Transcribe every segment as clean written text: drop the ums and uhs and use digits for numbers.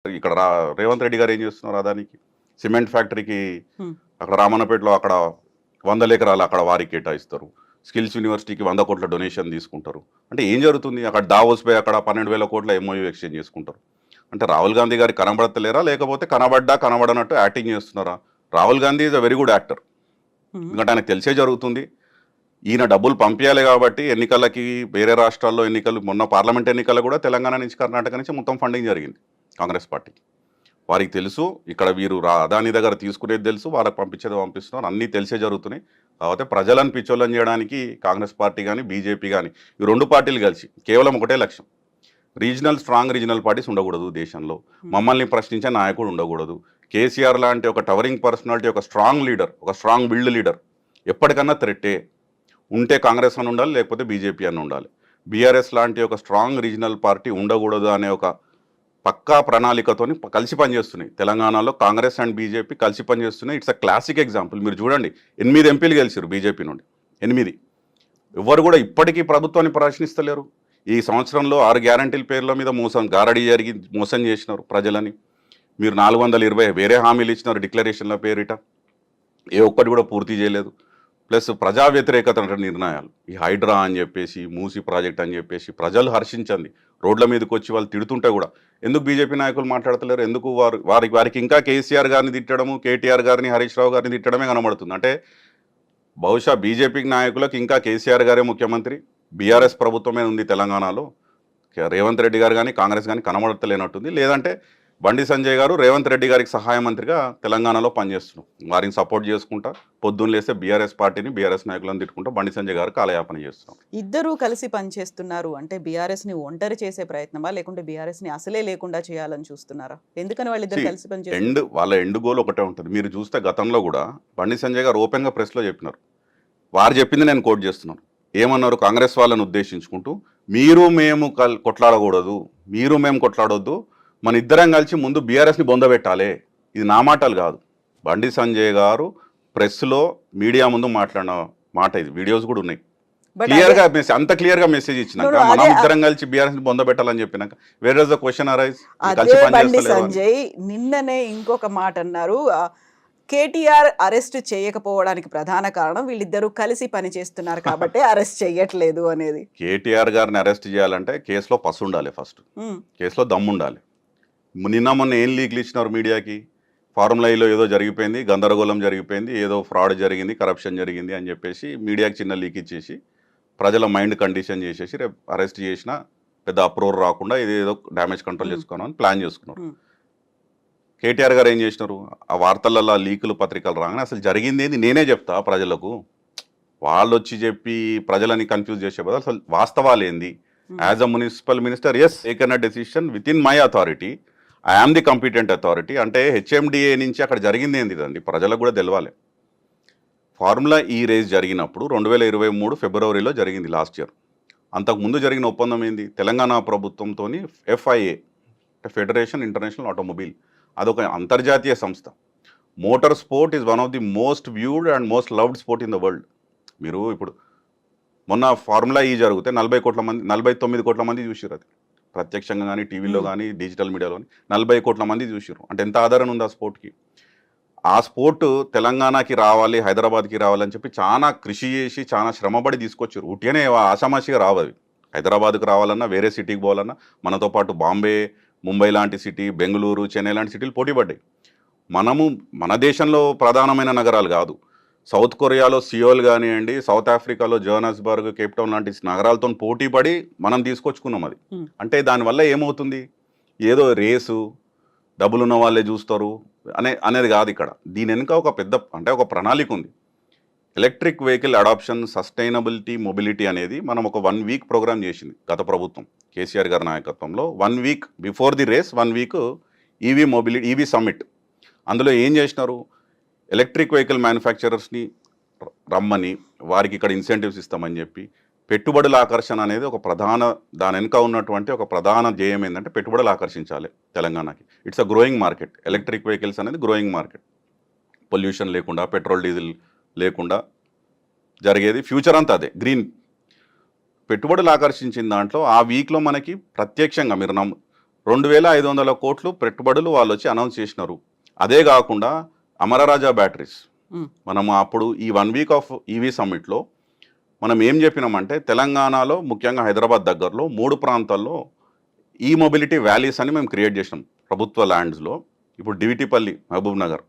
ఇక్కడ రేవంత్ రెడ్డి గారు ఏం చేస్తున్నారు అదానికి సిమెంట్ ఫ్యాక్టరీకి హ్మ్. అక్కడ రామన్నపేటలో అక్కడ 100 ఎకరాలు అక్కడ వారికి కేటాయిస్తారు. స్కిల్స్ యూనివర్సిటీకి 100 కోట్ల డొనేషన్ తీసుకుంటారు. అంటే ఏం జరుగుతుంది అక్కడ దావోస్ పై అక్కడ 12,000 కోట్ల ఎంఓయూ ఎక్స్చేంజ్ చేసుకుంటారు. అంటే రాహుల్ గాంధీ గారు కనబడతలేరా, లేకపోతే కనబడ్డా కనబడనట్టు యాక్టింగ్ చేస్తున్నారా? Rahul Gandhi is a very good actor. హ్మ్. ఎందుకంటే ఆయనకు తెలిసే జరుగుతుంది. ఈయన డబ్బులు పంపించాలి కాబట్టి ఎన్నికలకి వేరే రాష్ట్రాల్లో ఎన్నికలు, మొన్న పార్లమెంట్ ఎన్నికలు కూడా తెలంగాణ నుంచి కర్ణాటక నుంచి మొత్తం ఫండింగ్ జరిగింది కాంగ్రెస్ పార్టీకి. వారికి తెలుసు ఇక్కడ వీరు అదాని దగ్గర తీసుకునేది తెలుసు, వాళ్ళకి పంపించేది పంపిస్తున్నారు, అన్నీ తెలిసే జరుగుతున్నాయి. కాకపోతే ప్రజలను పిచ్చోళ్ళని చేయడానికి కాంగ్రెస్ పార్టీ కానీ బీజేపీ కానీ ఈ రెండు పార్టీలు కలిసి కేవలం ఒకటే లక్ష్యం, స్ట్రాంగ్ రీజనల్ పార్టీస్ ఉండకూడదు దేశంలో, మమ్మల్ని ప్రశ్నించే నాయకుడు ఉండకూడదు. కేసీఆర్ లాంటి ఒక టవరింగ్ పర్సనాలిటీ, ఒక స్ట్రాంగ్ లీడర్, ఒక స్ట్రాంగ్ బిల్డ్ లీడర్ ఎప్పటికన్నా థ్రెట్టే. ఉంటే కాంగ్రెస్ అని ఉండాలి, లేకపోతే బీజేపీ అని ఉండాలి. బీఆర్ఎస్ లాంటి ఒక స్ట్రాంగ్ రీజనల్ పార్టీ ఉండకూడదు అనే ఒక పక్కా ప్రణాళికతోని కలిసి పనిచేస్తున్నాయి. తెలంగాణలో కాంగ్రెస్ అండ్ బీజేపీ కలిసి పనిచేస్తున్నాయి. It's a classic example. మీరు చూడండి, 8 ఎంపీలు గెలిచారు బీజేపీ నుండి, 8. ఎవరు కూడా ఇప్పటికీ ప్రభుత్వాన్ని ప్రశ్నిస్తలేరు. ఈ సంవత్సరంలో 6 గ్యారంటీల పేర్ల మీద గారడీ జరిగి మోసం చేసినారు ప్రజలని. మీరు 420 వేరే హామీలు ఇచ్చినారు డిక్లరేషన్ల పేరిట, ఏ ఒక్కటి కూడా పూర్తి చేయలేదు. ప్లస్ ప్రజా వ్యతిరేకత నిర్ణయాలు, ఈ హైడ్రా అని చెప్పేసి, మూసీ ప్రాజెక్ట్ అని చెప్పేసి ప్రజలు హర్షించండి రోడ్ల మీదకి వచ్చి వాళ్ళు తిడుతుంటే కూడా ఎందుకు బీజేపీ నాయకులు మాట్లాడతలేరు? ఎందుకు వారికి ఇంకా కేసీఆర్ గారిని తిట్టడము, కేటీఆర్ గారిని, హరీష్ రావు గారిని తిట్టడమే కనబడుతుంది. అంటే బహుశా బీజేపీ నాయకులకు ఇంకా కేసీఆర్ గారే ముఖ్యమంత్రి, బీఆర్ఎస్ ప్రభుత్వమే ఉంది తెలంగాణలో, రేవంత్ రెడ్డి గారు కానీ కాంగ్రెస్ కానీ కనబడతలేనట్టుంది. లేదంటే బండి సంజయ్ గారు రేవంత్ రెడ్డి గారికి సహాయ మంత్రిగా తెలంగాణలో పనిచేస్తున్నాం, వారిని సపోర్ట్ చేసుకుంటా పొద్దున్న లేస్తే బీఆర్ఎస్ పార్టీని, బీఆర్ఎస్ నాయకులను తిట్టుకుంటా బండి సంజయ్ గారు కాలయాపన చేస్తున్నాం. ఇద్దరూ కలిసి పనిచేస్తున్నారు అంటే బీఆర్ఎస్ ని ఒంటరి చేసే ప్రయత్నమా, లేకుంటే బీఆర్ఎస్ ని అసలే లేకుండా చేయాలని చూస్తున్నారా? ఎందుకని వాళ్ళిద్దరు కలిసి పనిచేస్తారు? వాళ్ళ ఎండ్ గోల్ ఒకటే ఉంటుంది. మీరు చూస్తే గతంలో కూడా బండి సంజయ్ గారు ఓపెన్గా ప్రెస్లో చెప్పినారు, వారు చెప్పింది నేను కోట్ చేస్తున్నాను. ఏమన్నారు? కాంగ్రెస్ వాళ్ళని ఉద్దేశించుకుంటూ, మీరు మేము కొట్లాడకూడదు, మీరు మేము కొట్లాడొద్దు, మన ఇద్దరం కలిసి ముందు బీఆర్ఎస్ని బొందబెట్టాలి. ఇది నా మాటలు కాదు, బండి సంజయ్ గారు ప్రెస్లో మీడియా ముందు మాట్లాడిన మాట ఇది. వీడియోస్ కూడా ఉన్నాయి. క్లియర్గా అంత క్లియర్గా మెసేజ్ ఇచ్చినాక మనం ఇద్దరం కలిసి బీఆర్ఎస్ ని బొందబెట్టాలని చెప్పినాక where is the question arise? Bandi Sanjay నిన్ననే ఇంకొక మాట అన్నారు, కేటీఆర్ అరెస్ట్ చేయకపోవడానికి ప్రధాన కారణం వీళ్ళిద్దరూ కలిసి పని చేస్తున్నారు కాబట్టి అరెస్ట్ చేయట్లేదు అనేది. కేటీఆర్ గారిని అరెస్ట్ చేయాలంటే కేసులో పసు ఉండాలి, ఫస్ట్ కేసులో దమ్ము ఉండాలి. నిన్న మొన్న ఏం లీక్లు ఇచ్చినారు మీడియాకి? ఫార్ములా ఈలో ఏదో జరిగిపోయింది, గందరగోళం జరిగిపోయింది, ఏదో ఫ్రాడ్ జరిగింది, కరప్షన్ జరిగింది అని చెప్పేసి మీడియాకి చిన్న లీక్ ఇచ్చేసి ప్రజల మైండ్ కండిషన్ చేసేసి రేపు అరెస్ట్ చేసిన పెద్ద అప్రూవర్ రాకుండా ఇది ఏదో డ్యామేజ్ కంట్రోల్ చేసుకోవాలని ప్లాన్ చేసుకున్నారు. కేటీఆర్ గారు ఏం చేసినారు? ఆ వార్తలలో లీకులు పత్రికలు రాగానే అసలు జరిగింది ఏంది నేనే చెప్తా ప్రజలకు, వాళ్ళు వచ్చి చెప్పి ప్రజలని కన్ఫ్యూజ్ చేసే బదులు అసలు వాస్తవాలు ఏంది? As a municipal minister, has taken a decision within my authority, I am the competent authority. అంటే హెచ్ఎండిఏ నుంచి అక్కడ జరిగింది ఏంది అండి ప్రజలకు కూడా తెలవాలి. ఫార్ములా ఈ రేస్ జరిగినప్పుడు 2023 ఫిబ్రవరిలో జరిగింది, లాస్ట్ ఇయర్. అంతకుముందు జరిగిన ఒప్పందం ఏంది? తెలంగాణ ప్రభుత్వంతో FIA, ఫెడరేషన్ ఇంటర్నేషనల్ ఆటోమొబైల్, అదొక అంతర్జాతీయ సంస్థ. Motor sport is one of the most viewed and most loved sport in the world. మీరు ఇప్పుడు మొన్న ఫార్ములా ఈ జరిగితే 49 కోట్ల మంది చూసారు. అది ప్రత్యక్షంగా కానీ టీవీలో కానీ డిజిటల్ మీడియాలో కానీ 40 కోట్ల మంది చూసారు. అంటే ఎంత ఆదరణ ఉంది ఆ స్పోర్ట్కి. ఆ స్పోర్ట్ తెలంగాణకి రావాలి, హైదరాబాద్కి రావాలని చెప్పి చాలా కృషి చేసి చాలా శ్రమపడి తీసుకొచ్చారు. ఉట్టిగానే ఆషామాషిగా రావవి. హైదరాబాద్కి రావాలన్నా, వేరే సిటీకి పోవాలన్నా మనతో పాటు బాంబే, ముంబై లాంటి సిటీ, బెంగళూరు, చెన్నై లాంటి సిటీలు పోటీ పడ్డాయి. మన దేశంలో ప్రధానమైన నగరాలు కాదు, సౌత్ కొరియాలో సియోల్ కానివ్వండి, సౌత్ ఆఫ్రికాలో జోహానస్బర్గ్, కేప్ టౌన్ లాంటి నగరాలతో పోటీ పడి మనం తీసుకొచ్చుకున్నాం అది. అంటే దానివల్ల ఏమవుతుంది? ఏదో రేసు, డబ్బులున్న వాళ్ళే చూస్తారు అనేది కాదు ఇక్కడ. దీని వెనుక ఒక పెద్ద ఒక ప్రణాళిక ఉంది. Electric vehicle adoption, sustainability, mobility అనేది మనం ఒక 1 వీక్ ప్రోగ్రామ్ చేసింది గత ప్రభుత్వం కేసీఆర్ గారి నాయకత్వంలో. 1 week before the race, 1 week EV mobility, EV summit. అందులో ఏం చేసినారు? ఎలక్ట్రిక్ వెహికల్ మ్యానుఫ్యాక్చరర్స్ని రమ్మని వారికి ఇక్కడ ఇన్సెంటివ్స్ ఇస్తామని చెప్పి, పెట్టుబడుల ఆకర్షణ అనేది ఒక ప్రధాన, దాని వెనుక ఉన్నటువంటి ఒక ప్రధాన ధ్యేయం ఏంటంటే పెట్టుబడులు ఆకర్షించాలి తెలంగాణకి. It's a growing market. Electric vehicles అనేది గ్రోయింగ్ మార్కెట్. పొల్యూషన్ లేకుండా, పెట్రోల్ డీజిల్ లేకుండా జరిగేది ఫ్యూచర్ అంతా అదే గ్రీన్. పెట్టుబడులు ఆకర్షించిన దాంట్లో ఆ వీక్లో మనకి ప్రత్యక్షంగా మీరు 2500 కోట్లు పెట్టుబడులు వాళ్ళు వచ్చి అనౌన్స్ చేసినారు. అదే కాకుండా అమరరాజా బ్యాటరీస్ మనం అప్పుడు ఈ 1 వీక్ ఆఫ్ ఈవీ సమ్మిట్లో మనం ఏం చెప్పినామంటే తెలంగాణలో ముఖ్యంగా హైదరాబాద్ దగ్గరలో 3 ప్రాంతాల్లో ఈ మొబిలిటీ వ్యాలీస్ అని మేము క్రియేట్ చేసినాం ప్రభుత్వ ల్యాండ్స్లో. ఇప్పుడు డివిటిపల్లి మహబూబ్ నగర్,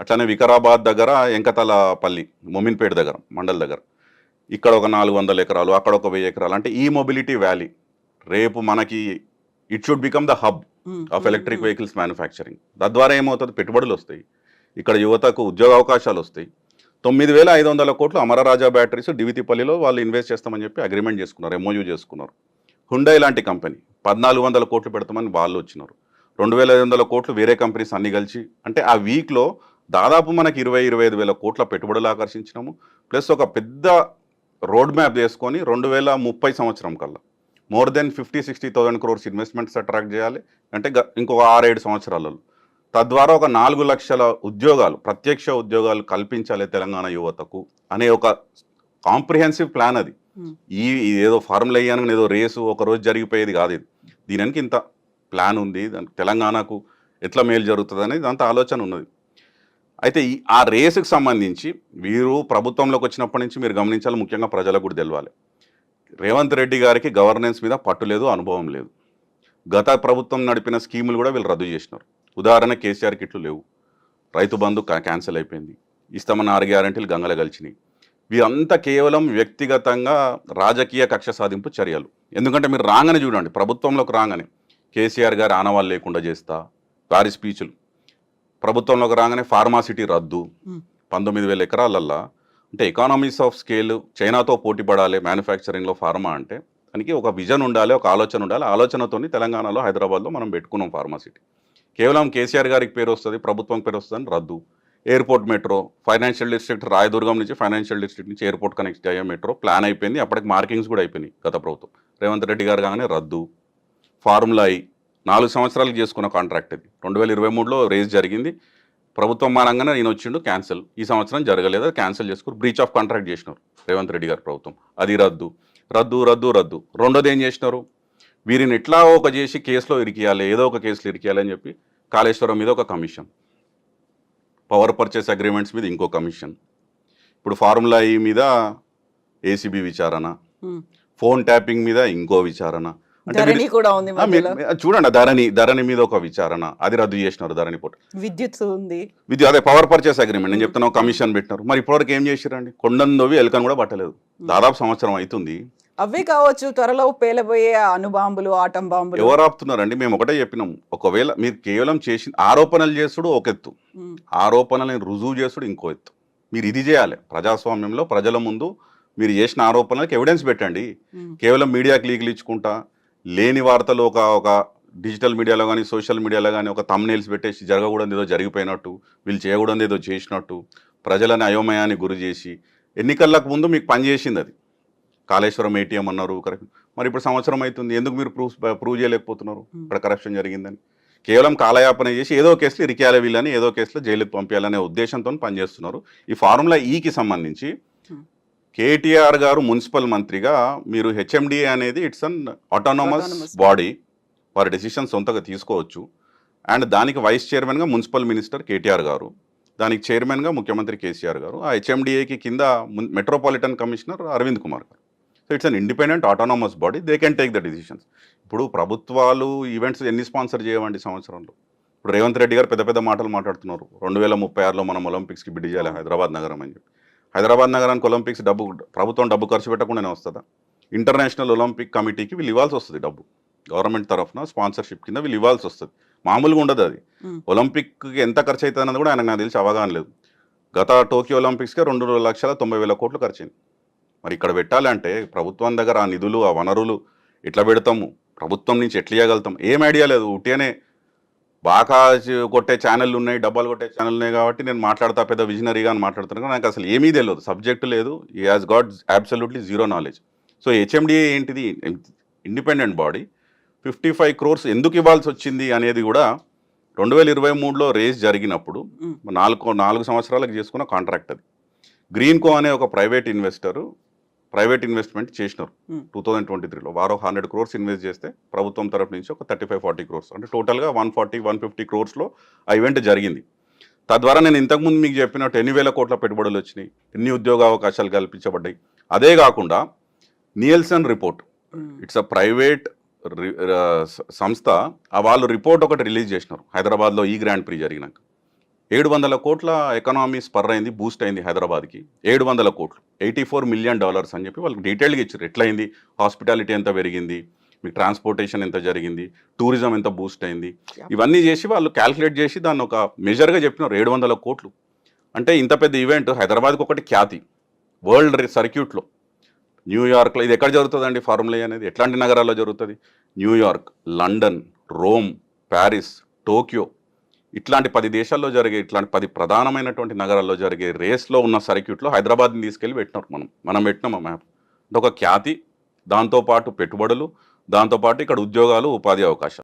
అట్లానే వికారాబాద్ దగ్గర ఎంకతలపల్లి మొమిన్పేట దగ్గర మండల్ దగ్గర ఇక్కడ ఒక 400 ఎకరాలు, అక్కడ ఒక 1000 ఎకరాలు. అంటే ఈ మొబిలిటీ వ్యాలీ రేపు మనకి it should become the hub of electric vehicles manufacturing. తద్వారా ఏమవుతుంది, పెట్టుబడులు వస్తాయి, ఇక్కడ యువతకు ఉద్యోగ అవకాశాలు వస్తాయి. 9500 కోట్లు అమరరాజా బ్యాటరీస్ డివితిపల్లిలో వాళ్ళు ఇన్వెస్ట్ చేస్తామని చెప్పి అగ్రిమెంట్ చేసుకున్నారు, ఎంఓయూ చేసుకున్నారు. హుండై లాంటి కంపెనీ 1400 కోట్లు పెడతామని వాళ్ళు వచ్చినారు. 2500 కోట్లు వేరే కంపెనీస్ అన్ని కలిసి. అంటే ఆ వీక్లో దాదాపు మనకి 20-25 వేల కోట్ల పెట్టుబడులు ఆకర్షించినాము. ప్లస్ ఒక పెద్ద రోడ్ మ్యాప్ చేసుకొని 2030 సంవత్సరం కల్లా more than 50-60,000 crores investments attract చేయాలి. అంటే ఇంకొక 6-7 సంవత్సరాలలో తద్వారా ఒక 4 లక్షల ఉద్యోగాలు, ప్రత్యక్ష ఉద్యోగాలు కల్పించాలి తెలంగాణ యువతకు అనే ఒక కాంప్రిహెన్సివ్ ప్లాన్ అది. ఏదో ఫార్ములా అయ్యాను ఏదో రేసు ఒకరోజు జరిగిపోయేది కాదు ఇది. దీనికి ఇంత ప్లాన్ ఉంది, తెలంగాణకు ఎట్లా మేలు జరుగుతుంది అనేది అంత ఆలోచన ఉన్నది. అయితే ఆ రేసుకు సంబంధించి వీరు ప్రభుత్వంలోకి వచ్చినప్పటి నుంచి మీరు గమనించాలి, ముఖ్యంగా ప్రజలకు కూడా తెలవాలి, రేవంత్ రెడ్డి గారికి గవర్నెన్స్ మీద పట్టు లేదు, అనుభవం లేదు. గత ప్రభుత్వం నడిపిన స్కీములు కూడా వీళ్ళు రద్దు చేసినారు. ఉదాహరణ కేసీఆర్ కిట్లు లేవు, రైతు బంధు క్యాన్సిల్ అయిపోయింది, ఇస్తామన్న 6 గ్యారెంటీలు గంగల గలిచినాయి. వీరంతా కేవలం వ్యక్తిగతంగా రాజకీయ కక్ష సాధింపు చర్యలు. ఎందుకంటే మీరు రాగానే చూడండి, ప్రభుత్వంలోకి రాగానే కేసీఆర్ గారి ఆనవాళ్ళు లేకుండా చేస్తా భారీ స్పీచ్లు, ప్రభుత్వంలోకి రాగానే ఫార్మాసిటీ రద్దు, 19,000 ఎకరాలల్లా. అంటే ఎకానమీస్ ఆఫ్ స్కేల్, చైనాతో పోటీ పడాలి మ్యానుఫ్యాక్చరింగ్లో ఫార్మా అంటే దానికి ఒక విజన్ ఉండాలి, ఒక ఆలోచన ఉండాలి. ఆలోచనతో తెలంగాణలో హైదరాబాద్లో మనం పెట్టుకున్నాం ఫార్మాసిటీ. కేవలం కేసీఆర్ గారికి పేరు వస్తుంది, ప్రభుత్వం పేరు వస్తుందని రద్దు. Airport metro, financial district Rayadurgam నుంచి ఫైనాన్షియల్ డిస్ట్రిక్ట్ నుంచి ఎయిర్పోర్ట్ కనెక్ట్ అయ్యే మెట్రో ప్లాన్ అయిపోయింది, అప్పటికి మార్కింగ్స్ కూడా అయిపోయినాయి గత ప్రభుత్వం. రేవంత్ రెడ్డి గారు కాగానే రద్దు. ఫార్ములా 4 సంవత్సరాలకు చేసుకున్న కాంట్రాక్ట్ ఇది. 2023లో రేస్ జరిగింది, ప్రభుత్వం మానంగానే నేను వచ్చిండు, క్యాన్సిల్. ఈ సంవత్సరం జరగలేదు, క్యాన్సిల్ చేసుకుని బ్రీచ్ ఆఫ్ కాంట్రాక్ట్ చేసినారు రేవంత్ రెడ్డి గారి ప్రభుత్వం. అది రద్దు రద్దు రద్దు రద్దు. రెండోది ఏం చేసినారు, వీరిని ఎట్లా ఒక చేసి కేసులో ఇరికియాలి, ఏదో ఒక కేసులో ఇరికియాలి అని చెప్పి కాళేశ్వరం మీద ఒక కమిషన్, పవర్ పర్చేస్ అగ్రిమెంట్స్ మీద ఇంకో కమిషన్, ఇప్పుడు ఫార్ములా ఈ మీద ఏసీబీ విచారణ, ఫోన్ ట్యాపింగ్ మీద ఇంకో విచారణ. చూడండి, ధరణి మీద ఒక విచారణ, అది రద్దు చేసినారు. ధరణి పోటీ, విద్యుత్ ఉంది, అదే పవర్ పర్చేస్ అగ్రిమెంట్ నేను చెప్తున్నా, కమిషన్ పెట్టినారు. మరి ఇప్పటివరకు ఏం చేశారండి, కొండందోవి ఎలకను కూడా పట్టలేదు. దాదాపు సంవత్సరం అవుతుంది. అవే కావచ్చు త్వరలో పేలబోయే అణుబాంబులు, ఆటం బాంబులు. ఎవరు ఆపుతున్నారండి? మేము ఒకటే చెప్పినాం, ఒకవేళ మీరు కేవలం చేసిన ఆరోపణలు చేసుడు ఒక ఎత్తు, ఆరోపణలను రుజువు చేసుడు ఇంకో ఎత్తు. మీరు ఇది చేయాలి ప్రజాస్వామ్యంలో, ప్రజల ముందు మీరు చేసిన ఆరోపణలకు ఎవిడెన్స్ పెట్టండి. కేవలం మీడియాకి లీకులు ఇచ్చుకుంటా లేని వార్తలు ఒక డిజిటల్ మీడియాలో కానీ సోషల్ మీడియాలో కానీ ఒక థంబ్నెయిల్స్ పెట్టేసి జరగకూడదు ఏదో జరిగిపోయినట్టు, వీళ్ళు చేయకూడదు ఏదో చేసినట్టు ప్రజలని అయోమయాన్ని గురి చేసి, ఎన్నికలకు ముందు మీకు పనిచేసింది అది. కాళేశ్వరం ఏటీఎం అన్నారు, కరెక్ట్. మరి ఇప్పుడు సంవత్సరం అవుతుంది, ఎందుకు మీరు ప్రూవ్ చేయలేకపోతున్నారు ఇక్కడ కరప్షన్ జరిగిందని? కేవలం కాలయాపన చేసి ఏదో కేసులు ఇరికేయాలి వీళ్ళని, ఏదో కేసులో జైలుకి పంపించాలనే ఉద్దేశంతో పనిచేస్తున్నారు. ఈ ఫార్ములా ఈకి సంబంధించి కేటీఆర్ గారు మున్సిపల్ మంత్రిగా మీరు హెచ్ఎండిఏ అనేది ఇట్స్ అన్ ఆటోనమస్ బాడీ, వారి డెసిషన్ సొంతగా తీసుకోవచ్చు. అండ్ దానికి వైస్ చైర్మన్గా మున్సిపల్ మినిస్టర్ కేటీఆర్ గారు, దానికి చైర్మన్గా ముఖ్యమంత్రి కేసీఆర్ గారు, ఆ హెచ్ఎండిఏకి కింద మెట్రోపాలిటన్ కమిషనర్ అరవింద్ కుమార్ గారు. So it's an independent autonomous body, they can take the decisions. ఇప్పుడు ప్రభుత్వాలు ఈవెంట్స్ ఎన్ని స్పాన్సర్ చేయవండి సంవత్సరంలో? ఇప్పుడు రేవంత్ రెడ్డి గారు పెద్ద పెద్ద మాటలు మాట్లాడుతున్నారు, 2036లో మనం ఒలింపిక్స్కి బిడ్ చేయాలి హైదరాబాద్ నగరం అని చెప్పి. హైదరాబాద్ నగరానికి ఒలింపిక్స్ ప్రభుత్వం డబ్బు ఖర్చు పెట్టకుండానే వస్తుందా? ఇంటర్నేషనల్ ఒలింపిక్ కమిటీకి వీళ్ళు ఇవ్వాల్సి వస్తుంది డబ్బు, గవర్నమెంట్ తరఫున స్పాన్సర్షిప్ కింద వీళ్ళు ఇవ్వాల్సి వస్తుంది. మామూలుగా ఉండదు అది. ఒలింపిక్కి ఎంత ఖర్చు అవుతుంది అన్నది కూడా ఆయనకు నాకు తెలిసి అవగాహన లేదు. గత టోక్యో ఒలింపిక్స్కే 2,90,000 కోట్లు ఖర్చు అయింది. మరి ఇక్కడ పెట్టాలంటే ప్రభుత్వం దగ్గర ఆ నిధులు, ఆ వనరులు ఎట్లా పెడతాము, ప్రభుత్వం నుంచి ఎట్లా ఇవ్వగలుగుతాం, ఏం ఐడియా లేదు. ఉట్టిగానే బాగా కొట్టే ఛానళ్ళు ఉన్నాయి, డబ్బాలు కొట్టే ఛానల్ ఉన్నాయి కాబట్టి నేను మాట్లాడతా పెద్ద విజనరీగా అని మాట్లాడుతున్నాను. నాకు అసలు ఏమీ తెలియదు, సబ్జెక్టు లేదు, ఈ has got absolutely zero knowledge. So HMDA ఏంటిది, ఇండిపెండెంట్ బాడీ, 55 crores ఎందుకు ఇవ్వాల్సి వచ్చింది అనేది కూడా 2023లో రేస్ జరిగినప్పుడు 4 సంవత్సరాలకు చేసుకున్న కాంట్రాక్ట్ అది. గ్రీన్కో అనే ఒక ప్రైవేట్ ఇన్వెస్టరు ప్రైవేట్ ఇన్వెస్ట్మెంట్ చేసినారు Hmm. 2023లో. వారు 100 crores ఇన్వెస్ట్ చేస్తే ప్రభుత్వం తరపు నుంచి ఒక 35-40 crores అంటే టోటల్గా 140-150 crores ఆ ఈవెంట్ జరిగింది. తద్వారా నేను ఇంతకుముందు మీకు చెప్పినట్టు ఎన్ని వేల కోట్ల పెట్టుబడులు వచ్చినాయి, ఎన్ని ఉద్యోగ అవకాశాలు కల్పించబడ్డాయి. అదే కాకుండా నియల్సన్ రిపోర్ట్, ఇట్స్ అ ప్రైవేట్ సంస్థ, వాళ్ళు రిపోర్ట్ ఒకటి రిలీజ్ చేసినారు హైదరాబాద్లో ఈ గ్రాండ్ ప్రీ జరిగినాక. 700 కోట్ల ఎకనామీ స్పర్ అయింది, బూస్ట్ అయింది హైదరాబాద్కి. 700 కోట్లు, $84 million అని చెప్పి వాళ్ళకి డీటెయిల్గా ఇచ్చారు. ఎట్లయింది, హాస్పిటాలిటీ ఎంత పెరిగింది, మీకు ట్రాన్స్పోర్టేషన్ ఎంత జరిగింది, టూరిజం ఎంత బూస్ట్ అయింది, ఇవన్నీ చేసి వాళ్ళు క్యాల్కులేట్ చేసి దాన్ని ఒక మెజర్గా చెప్పినారు. 700 కోట్లు అంటే ఇంత పెద్ద ఈవెంట్ హైదరాబాద్కి ఒకటి ఖ్యాతి వరల్డ్ సర్క్యూట్లో. న్యూయార్క్లో ఇది ఎక్కడ జరుగుతుందండి ఫార్ములా అనేది, ఎట్లాంటి నగరాల్లో జరుగుతుంది? New York, London, Rome, Paris, Tokyo, ఇట్లాంటి 10 దేశాల్లో జరిగే, ఇట్లాంటి 10 ప్రధానమైనటువంటి నగరాల్లో జరిగే రేస్లో ఉన్న సర్క్యూట్లో హైదరాబాద్ని తీసుకెళ్ళి పెట్టినారు. మనం పెట్టినాం ఆ మ్యాప్. అంటే ఒక ఖ్యాతి, దాంతోపాటు పెట్టుబడులు, దాంతోపాటు ఇక్కడ ఉద్యోగాలు, ఉపాధి అవకాశాలు.